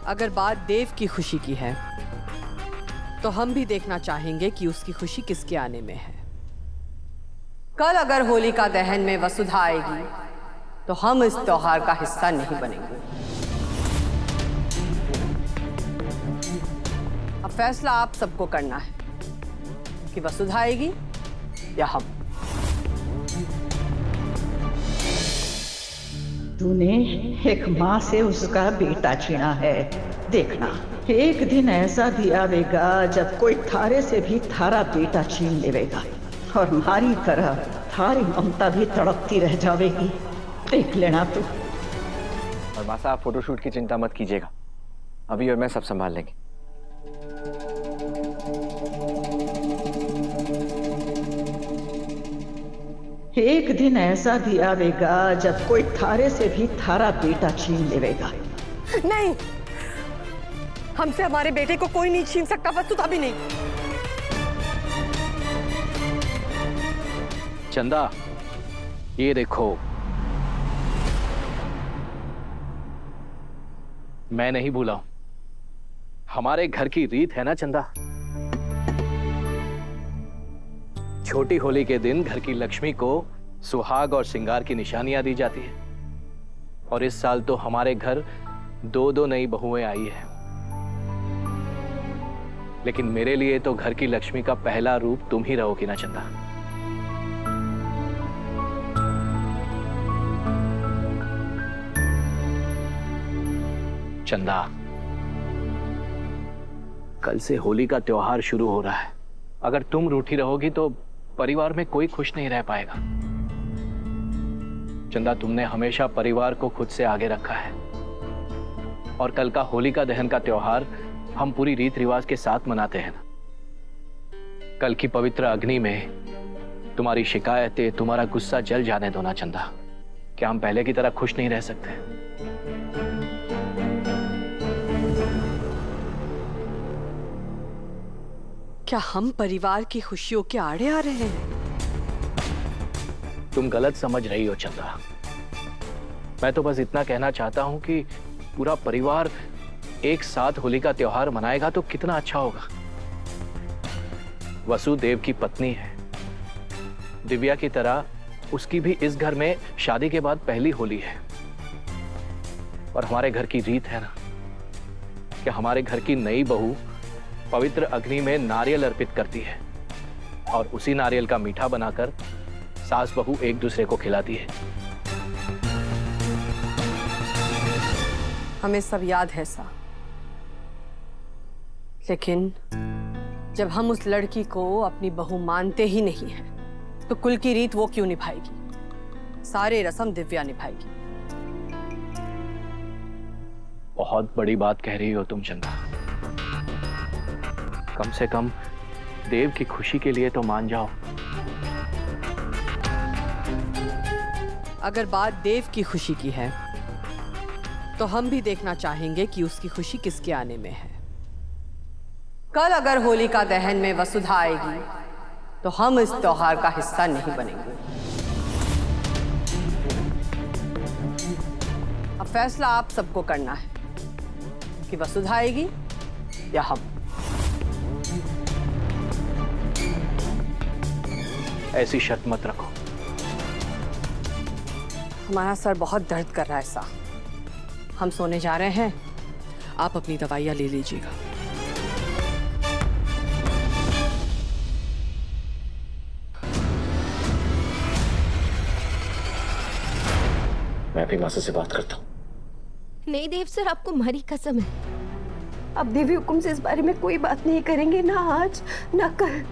अगर बात देव की खुशी की है तो हम भी देखना चाहेंगे कि उसकी खुशी किसके आने में है। कल अगर होलिका दहन में वसुधा आएगी तो हम इस त्योहार का हिस्सा नहीं बनेंगे। अब फैसला आप सबको करना है कि वसुधा आएगी या हम। तूने एक माँ से उसका बेटा छीना है। देखना, एक दिन ऐसा भी आवेगा जब कोई थारे से भी थारा बेटा छीन लेवेगा और हमारी तरह थारी ममता भी तड़पती रह जावेगी। देख लेना तू। और मासा, आप फोटोशूट की चिंता मत कीजिएगा, अभी और मैं सब संभाल लेंगे। एक दिन ऐसा भी आवेगा जब कोई थारे से भी थारा बेटा छीन लेवेगा। नहीं, हमसे हमारे बेटे को कोई नहीं छीन सकता, वसुधा भी नहीं। चंदा, ये देखो, मैं नहीं भूला हूं। हमारे घर की रीत है ना चंदा, छोटी होली के दिन घर की लक्ष्मी को सुहाग और श्रृंगार की निशानियां दी जाती है। और इस साल तो हमारे घर दो दो नई बहुएं आई हैं। लेकिन मेरे लिए तो घर की लक्ष्मी का पहला रूप तुम ही रहोगी ना चंदा। चंदा, कल से होली का त्योहार शुरू हो रहा है। अगर तुम रूठी रहोगी तो परिवार में कोई खुश नहीं रह पाएगा। चंदा, तुमने हमेशा परिवार को खुद से आगे रखा है और कल का होलिका दहन का त्योहार हम पूरी रीत रिवाज के साथ मनाते हैं ना। कल की पवित्र अग्नि में तुम्हारी शिकायतें, तुम्हारा गुस्सा जल जाने दो ना चंदा। क्या हम पहले की तरह खुश नहीं रह सकते? क्या हम परिवार की खुशियों के आड़े आ रहे हैं? तुम गलत समझ रही हो चंदा। मैं तो बस इतना कहना चाहता हूं कि पूरा परिवार एक साथ होली का त्योहार मनाएगा तो कितना अच्छा होगा। वसुदेव की पत्नी है, दिव्या की तरह उसकी भी इस घर में शादी के बाद पहली होली है। और हमारे घर की रीत है ना कि हमारे घर की नई बहू पवित्र अग्नि में नारियल अर्पित करती है और उसी नारियल का मीठा बनाकर सास बहू एक दूसरे को खिलाती है। हमें सब याद है सा, लेकिन जब हम उस लड़की को अपनी बहू मानते ही नहीं हैं, तो कुल की रीत वो क्यों निभाएगी? सारे रस्म दिव्या निभाएगी। बहुत बड़ी बात कह रही हो तुम चंदा। कम से कम देव की खुशी के लिए तो मान जाओ। अगर बात देव की खुशी की है तो हम भी देखना चाहेंगे कि उसकी खुशी किसके आने में है। कल अगर होलिका दहन में वसुधा आएगी तो हम इस त्योहार का हिस्सा नहीं बनेंगे। अब फैसला आप सबको करना है कि वसुधा आएगी या हम। ऐसी शर्त मत रखो। हमारा सर बहुत दर्द कर रहा है सा, हम सोने जा रहे हैं। आप अपनी दवाइयां ले लीजिएगा। मैं भी मासा से बात करता हूँ। नहीं देव सर, आपको हमारी कसम है। अब देवी हुकुम से इस बारे में कोई बात नहीं करेंगे, ना आज ना कल।